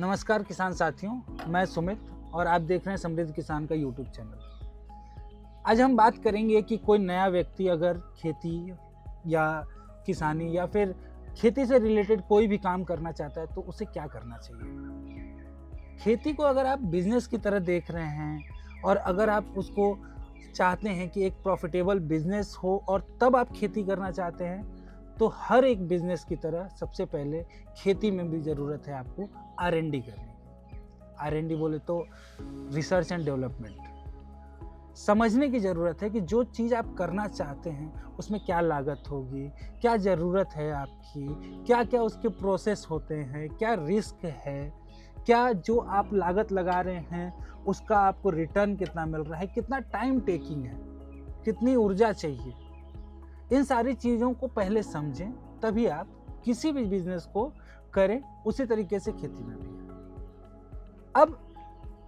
नमस्कार किसान साथियों, मैं सुमित और आप देख रहे हैं समृद्ध किसान का यूट्यूब चैनल। आज हम बात करेंगे कि कोई नया व्यक्ति अगर खेती या किसानी या फिर खेती से रिलेटेड कोई भी काम करना चाहता है तो उसे क्या करना चाहिए। खेती को अगर आप बिजनेस की तरह देख रहे हैं और अगर आप उसको चाहते हैं कि एक प्रॉफिटेबल बिजनेस हो और तब आप खेती करना चाहते हैं, तो हर एक बिजनेस की तरह सबसे पहले खेती में भी ज़रूरत है आपको R&D करने की। R&D बोले तो रिसर्च एंड डेवलपमेंट। समझने की ज़रूरत है कि जो चीज़ आप करना चाहते हैं उसमें क्या लागत होगी, क्या ज़रूरत है आपकी, क्या क्या उसके प्रोसेस होते हैं, क्या रिस्क है, क्या जो आप लागत लगा रहे हैं उसका आपको रिटर्न कितना मिल रहा है, कितना टाइम टेकिंग है, कितनी ऊर्जा चाहिए। इन सारी चीज़ों को पहले समझें, तभी आप किसी भी बिजनेस को करें। उसी तरीके से खेती में भी है। अब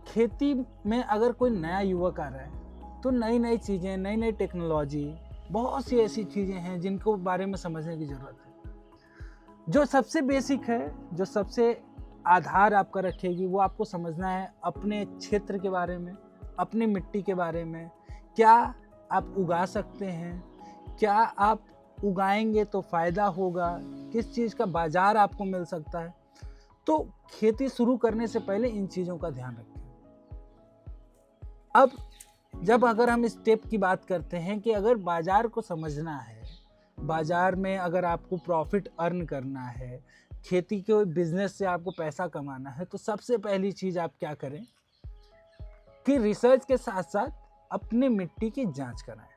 खेती में अगर कोई नया युवक आ रहा है तो नई नई चीज़ें, नई नई टेक्नोलॉजी, बहुत सी ऐसी चीज़ें हैं जिनको बारे में समझने की ज़रूरत है। जो सबसे बेसिक है, जो सबसे आधार आपका रखेगी, वो आपको समझना है अपने क्षेत्र के बारे में, अपनी मिट्टी के बारे में। क्या आप उगा सकते हैं, क्या आप उगाएंगे तो फ़ायदा होगा, किस चीज़ का बाज़ार आपको मिल सकता है। तो खेती शुरू करने से पहले इन चीज़ों का ध्यान रखें। अब जब अगर हम स्टेप की बात करते हैं कि अगर बाज़ार को समझना है, बाज़ार में अगर आपको प्रॉफिट अर्न करना है, खेती के बिजनेस से आपको पैसा कमाना है, तो सबसे पहली चीज़ आप क्या करें कि रिसर्च के साथ साथ अपनी मिट्टी की जांच कराएं।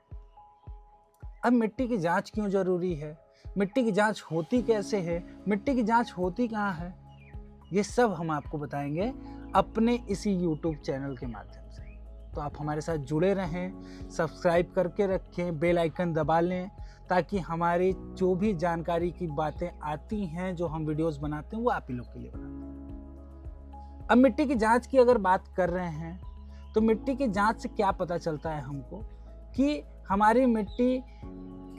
अब मिट्टी की जांच क्यों ज़रूरी है, मिट्टी की जांच होती कैसे है, मिट्टी की जांच होती कहाँ है, ये सब हम आपको बताएंगे अपने इसी यूट्यूब चैनल के माध्यम से। तो आप हमारे साथ जुड़े रहें, सब्सक्राइब करके रखें, बेल आइकन दबा लें, ताकि हमारी जो भी जानकारी की बातें आती हैं, जो हम वीडियोस बनाते हैं, वो आप ही लोग के लिए बनाते हैं। अब मिट्टी की जांच की अगर बात कर रहे हैं तो मिट्टी की जांच से क्या पता चलता है हमको कि हमारी मिट्टी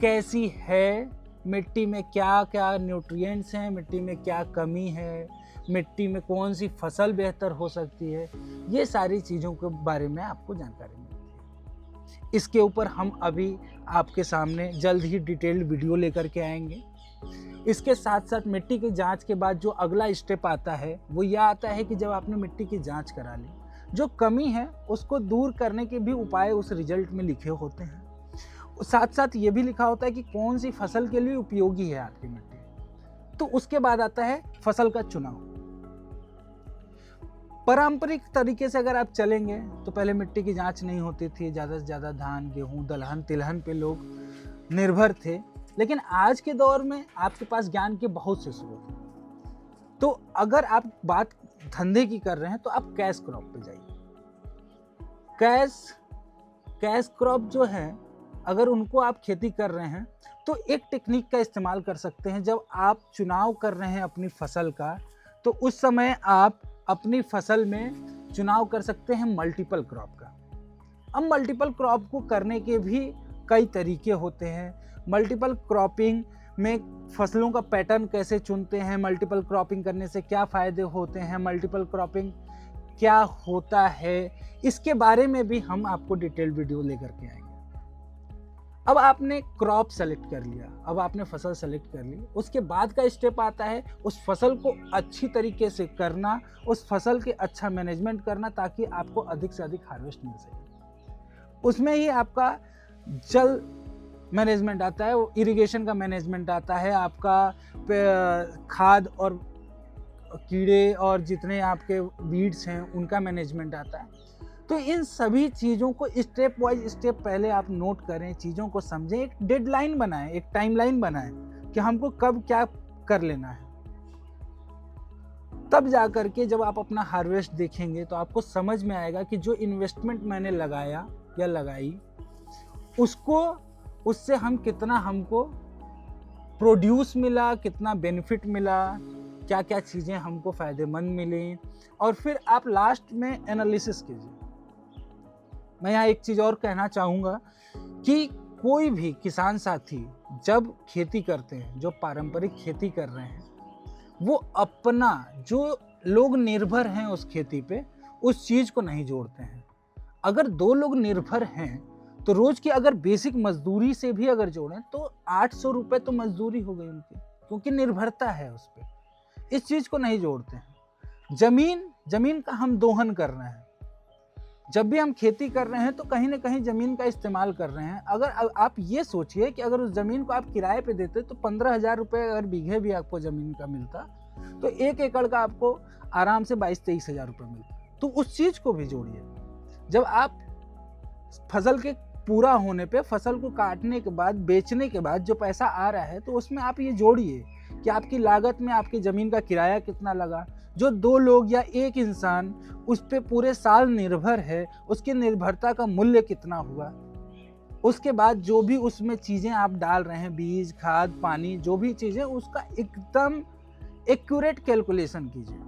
कैसी है, मिट्टी में क्या क्या न्यूट्रिएंट्स हैं, मिट्टी में क्या कमी है, मिट्टी में कौन सी फसल बेहतर हो सकती है। ये सारी चीज़ों के बारे में आपको जानकारी मिलती है। इसके ऊपर हम अभी आपके सामने जल्द ही डिटेल्ड वीडियो लेकर के आएंगे। इसके साथ साथ मिट्टी की जांच के बाद जो अगला स्टेप आता है वो यह आता है कि जब आपने मिट्टी की जांच करा ली, जो कमी है उसको दूर करने के भी उपाय उस रिजल्ट में लिखे होते हैं। साथ साथ ये भी लिखा होता है कि कौन सी फसल के लिए उपयोगी है आपकी मिट्टी। तो उसके बाद आता है फसल का चुनाव। पारंपरिक तरीके से अगर आप चलेंगे तो पहले मिट्टी की जांच नहीं होती थी, ज़्यादा से ज़्यादा धान, गेहूँ, दलहन तिलहन पे लोग निर्भर थे। लेकिन आज के दौर में आपके पास ज्ञान के बहुत से स्रोत हैं। तो अगर आप बात धंधे की कर रहे हैं तो आप कैश क्रॉप पे जाइए। कैश क्रॉप जो है, अगर उनको आप खेती कर रहे हैं तो एक टेक्निक का इस्तेमाल कर सकते हैं। जब आप चुनाव कर रहे हैं अपनी फसल का, तो उस समय आप अपनी फसल में चुनाव कर सकते हैं मल्टीपल क्रॉप का। अब मल्टीपल क्रॉप को करने के भी कई तरीके होते हैं। मल्टीपल क्रॉपिंग में फसलों का पैटर्न कैसे चुनते हैं, मल्टीपल क्रॉपिंग करने से क्या फ़ायदे होते हैं, मल्टीपल क्रॉपिंग क्या होता है, इसके बारे में भी हम आपको डिटेल वीडियो लेकर के आएंगे। अब आपने क्रॉप सेलेक्ट कर लिया, अब आपने फसल सेलेक्ट कर ली, उसके बाद का स्टेप आता है उस फसल को अच्छी तरीके से करना, उस फसल के अच्छा मैनेजमेंट करना, ताकि आपको अधिक से अधिक हार्वेस्ट मिल सके। उसमें ही आपका जल मैनेजमेंट आता है, वो इरिगेशन का मैनेजमेंट आता है, आपका खाद और कीड़े और जितने आपके वीड्स हैं उनका मैनेजमेंट आता है। तो इन सभी चीज़ों को स्टेप वाइज स्टेप पहले आप नोट करें, चीज़ों को समझें, एक डेडलाइन बनाएं, एक टाइमलाइन बनाएं कि हमको कब क्या कर लेना है। तब जा कर के जब आप अपना हार्वेस्ट देखेंगे तो आपको समझ में आएगा कि जो इन्वेस्टमेंट मैंने लगाया या लगाई, उससे हमको प्रोड्यूस मिला, कितना बेनिफिट मिला, क्या क्या चीज़ें हमको फ़ायदेमंद मिली, और फिर आप लास्ट में एनालिसिस कीजिए। मैं यहाँ एक चीज़ और कहना चाहूँगा कि कोई भी किसान साथी जब खेती करते हैं, जो पारंपरिक खेती कर रहे हैं, वो अपना जो लोग निर्भर हैं उस खेती पे, उस चीज़ को नहीं जोड़ते हैं। अगर 2 लोग निर्भर हैं तो रोज की अगर बेसिक मजदूरी से भी अगर जोड़ें तो 800 रुपए तो मजदूरी हो गई उनकी, क्योंकि निर्भरता है उस पर। इस चीज को नहीं जोड़ते हैं। जमीन का हम दोहन कर रहे हैं। जब भी हम खेती कर रहे हैं तो कहीं ना कहीं जमीन का इस्तेमाल कर रहे हैं। अगर आप ये सोचिए कि अगर उस जमीन को आप किराए पे देते तो 15,000 रुपये अगर बीघे भी आपको जमीन का मिलता तो 1 एकड़ का आपको आराम से 22-23 हजार रुपये मिलता। तो उस चीज को भी जोड़िए। जब आप फसल के पूरा होने पे, फसल को काटने के बाद, बेचने के बाद जो पैसा आ रहा है तो उसमें आप ये जोड़िए कि आपकी लागत में आपकी ज़मीन का किराया कितना लगा, जो 2 लोग या 1 इंसान उस पे पूरे साल निर्भर है, उसकी निर्भरता का मूल्य कितना हुआ। उसके बाद जो भी उसमें चीज़ें आप डाल रहे हैं, बीज, खाद, पानी, जो भी चीज़ें, उसका एकदम एक्यूरेट कैलकुलेशन कीजिए।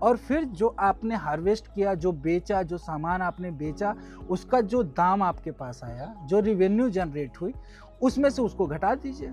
और फिर जो आपने हार्वेस्ट किया, जो बेचा, जो सामान आपने बेचा, उसका जो दाम आपके पास आया, जो रिवेन्यू जनरेट हुई, उसमें से उसको घटा दीजिए।